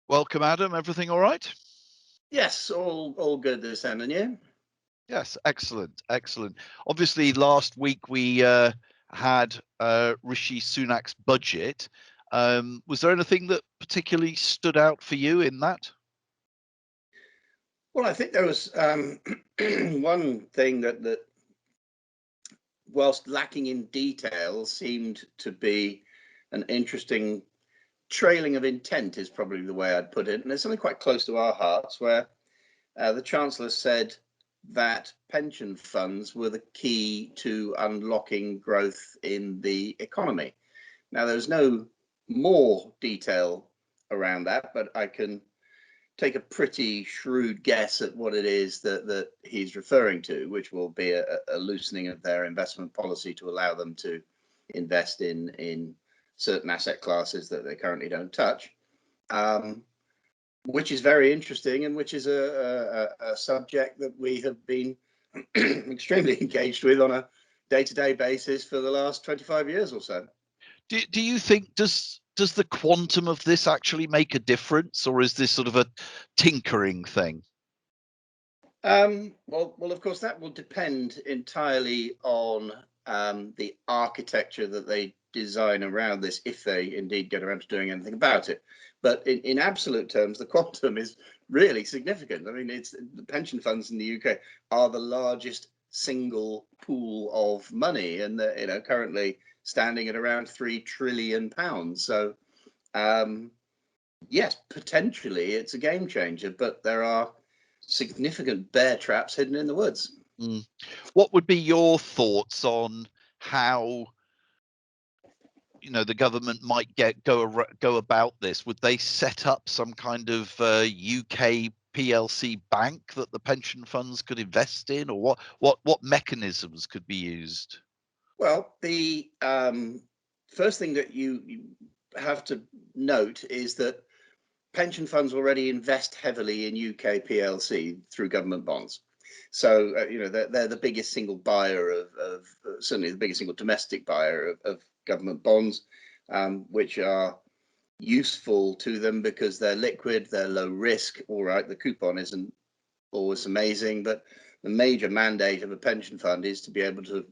Welcome, Adam. Everything all right? Yes, all good this end, and you? Yes, excellent, excellent. Obviously, last week we had Rishi Sunak's budget. Was there anything that particularly stood out for you in that? Well, I think there was one thing that, whilst lacking in detail, seemed to be an interesting trailing of intent, is probably the way I'd put it. And it's something quite close to our hearts, where the Chancellor said that pension funds were the key to unlocking growth in the economy. Now, there's no more detail around that, but I can take a pretty shrewd guess at what it is that he's referring to, which will be a loosening of their investment policy to allow them to invest in certain asset classes that they currently don't touch, which is very interesting, and which is a subject that we have been extremely engaged with on a day-to-day basis for the last 25 years or so. Do you think does the quantum of this actually make a difference, or is this sort of a tinkering thing? Well, of course, that will depend entirely on the architecture that they design around this, if they indeed get around to doing anything about it. But in absolute terms, the quantum is really significant. I mean, it's the pension funds in the UK are the largest single pool of money, and they're currently standing at around £3 trillion. So, yes, potentially it's a game changer, but there are significant bear traps hidden in the woods. What would be your thoughts on how the government might go about this? Would they set up some kind of UK PLC bank that the pension funds could invest in, or what mechanisms could be used? Well, the first thing that you have to note is that pension funds already invest heavily in UK PLC through government bonds. So, they're the biggest single buyer of certainly the biggest single domestic buyer of government bonds, which are useful to them because they're liquid, they're low risk. All right, the coupon isn't always amazing, but the major mandate of a pension fund is to be able to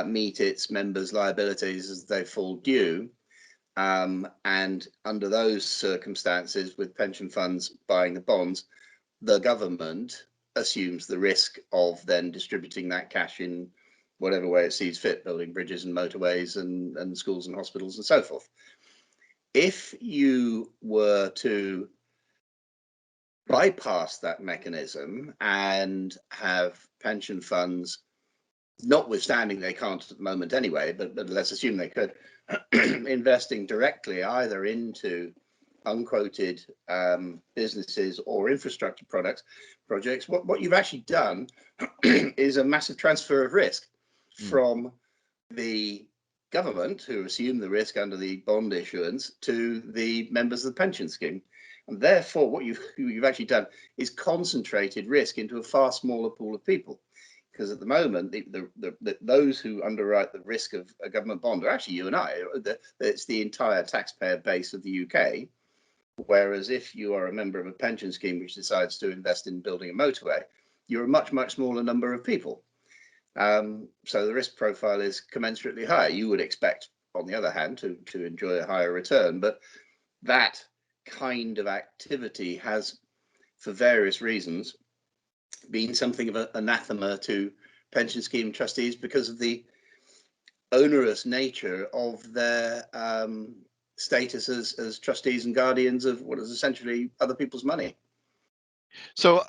meet its members' liabilities as they fall due. And under those circumstances, with pension funds buying the bonds, the government assumes the risk of then distributing that cash in whatever way it sees fit, building bridges and motorways and schools and hospitals and so forth. If you were to bypass that mechanism and have pension funds, notwithstanding they can't at the moment anyway, but let's assume they could, investing directly either into unquoted businesses or infrastructure projects, what you've actually done is a massive transfer of risk from the government, who assume the risk under the bond issuance, to the members of the pension scheme. And therefore, what you've actually done is concentrated risk into a far smaller pool of people. Because at the moment, those who underwrite the risk of a government bond are actually you and I. It's the entire taxpayer base of the UK. Whereas if you are a member of a pension scheme which decides to invest in building a motorway, you're a much, much smaller number of people. So the risk profile is commensurately higher. You would expect, on the other hand, to enjoy a higher return. But that kind of activity has, for various reasons, been something of an anathema to pension scheme trustees because of the onerous nature of their status as trustees and guardians of what is essentially other people's money. So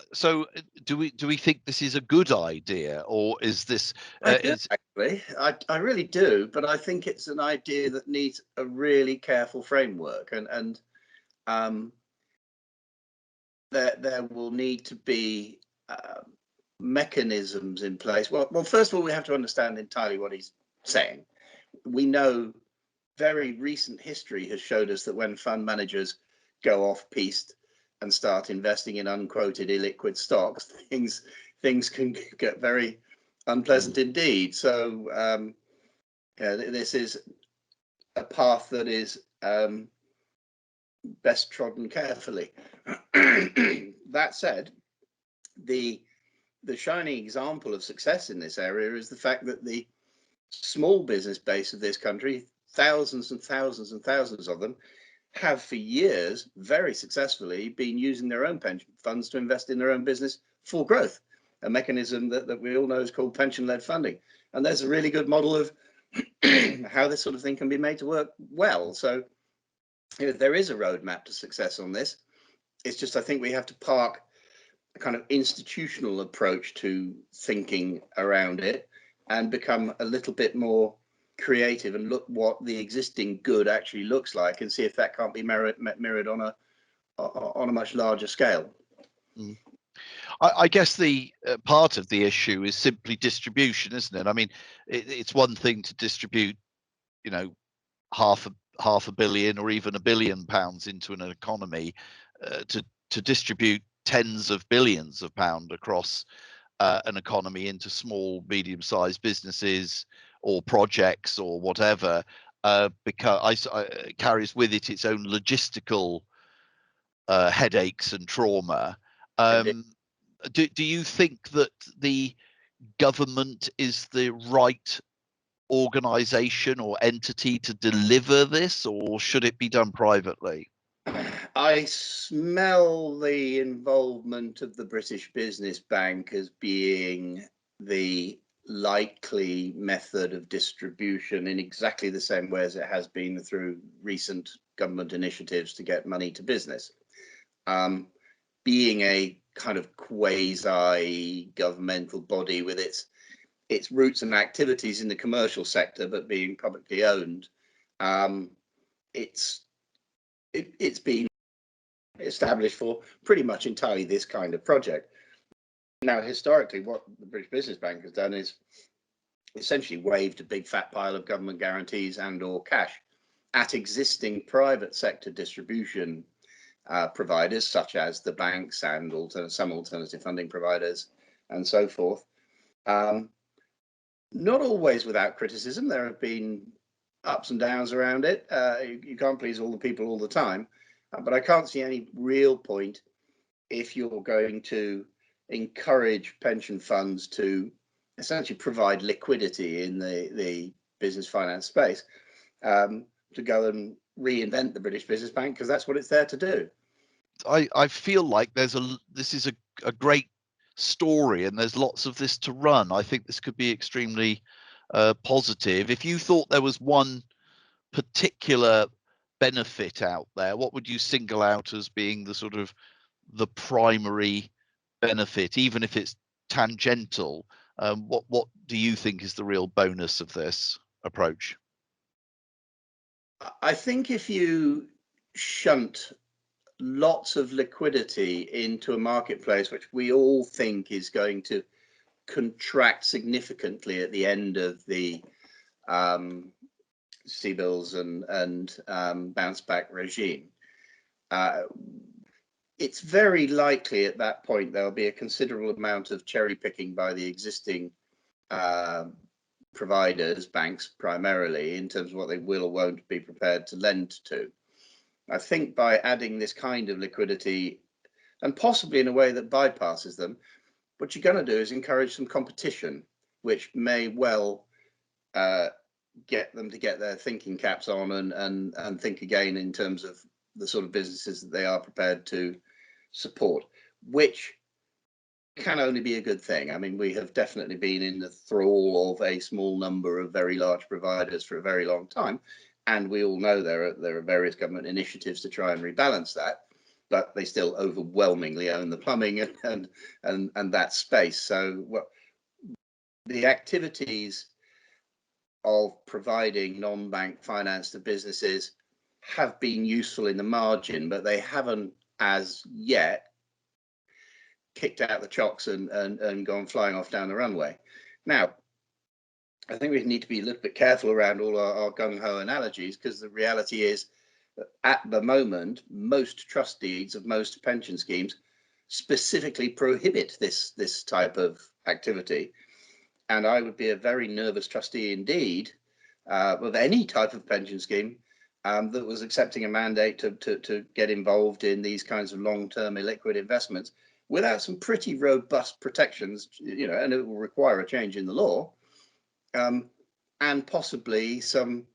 do we think this is a good idea, or is this? Actually, I really do, but I think it's an idea that needs a really careful framework, and there will need to be mechanisms in place. Well, first of all, we have to understand entirely what he's saying. We know very recent history has showed us that when fund managers go off piste and start investing in unquoted illiquid stocks, things can get very unpleasant indeed. So this is a path that is best trodden carefully. That said, the shining example of success in this area is the fact that the small business base of this country, thousands and thousands and thousands of them, have for years very successfully been using their own pension funds to invest in their own business for growth, a mechanism that we all know is called pension-led funding. And there's a really good model of how this sort of thing can be made to work well. So there is a roadmap to success on this. It's just, I think we have to park a kind of institutional approach to thinking around it and become a little bit more creative and look what the existing good actually looks like and see if that can't be mirrored on a much larger scale. Mm. I guess the part of the issue is simply distribution, isn't it? I mean, it's one thing to distribute, you know, half a billion or even £1 billion into an economy, to distribute tens of billions of pounds across an economy into small, medium-sized businesses or projects or whatever, because it carries with it its own logistical headaches and trauma. Do you think that the government is the right organization or entity to deliver this, or should it be done privately? I smell the involvement of the British Business Bank as being the likely method of distribution in exactly the same way as it has been through recent government initiatives to get money to business. Being a kind of quasi-governmental body with its roots and activities in the commercial sector, but being publicly owned, it's been established for pretty much entirely this kind of project. Now, historically, what the British Business Bank has done is essentially waived a big fat pile of government guarantees and or cash at existing private sector distribution providers, such as the banks and some alternative funding providers and so forth. Not always without criticism. There have been ups and downs around it. You can't please all the people all the time, but I can't see any real point if you're going to encourage pension funds to essentially provide liquidity in the business finance space, to go and reinvent the British Business Bank, because that's what it's there to do. I feel like this is a great story, and there's lots of this to run. I think this could be extremely positive. If you thought there was one particular benefit out there, what would you single out as being the sort of the primary benefit, even if it's tangential? What do you think is the real bonus of this approach? I think if you shunt lots of liquidity into a marketplace which we all think is going to contract significantly at the end of the C-bills and bounce back regime, it's very likely at that point there'll be a considerable amount of cherry picking by the existing providers, banks primarily, in terms of what they will or won't be prepared to lend to. I think by adding this kind of liquidity, and possibly in a way that bypasses them, what you're going to do is encourage some competition, which may well get them to get their thinking caps on and think again in terms of the sort of businesses that they are prepared to support, which can only be a good thing. I mean, we have definitely been in the thrall of a small number of very large providers for a very long time, and we all know there are various government initiatives to try and rebalance that, but they still overwhelmingly own the plumbing and that space. So the activities of providing non-bank finance to businesses have been useful in the margin, but they haven't as yet kicked out the chocks and gone flying off down the runway. Now, I think we need to be a little bit careful around all our gung-ho analogies, because the reality is that at the moment, most trust deeds of most pension schemes specifically prohibit this type of activity. And I would be a very nervous trustee indeed of any type of pension scheme that was accepting a mandate to get involved in these kinds of long-term illiquid investments without some pretty robust protections, and it will require a change in the law, and possibly some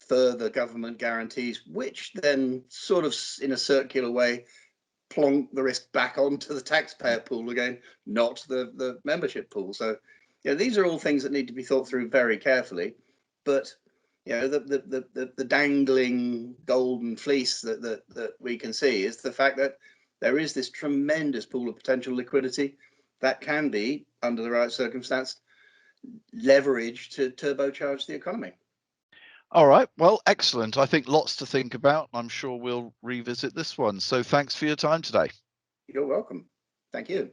further government guarantees, which then sort of in a circular way plonk the risk back onto the taxpayer pool again, not the membership pool. So, these are all things that need to be thought through very carefully. But the dangling golden fleece that we can see is the fact that there is this tremendous pool of potential liquidity that can be, under the right circumstance, leveraged to turbocharge the economy. All right. Well, excellent. I think lots to think about. I'm sure we'll revisit this one. So thanks for your time today. You're welcome. Thank you.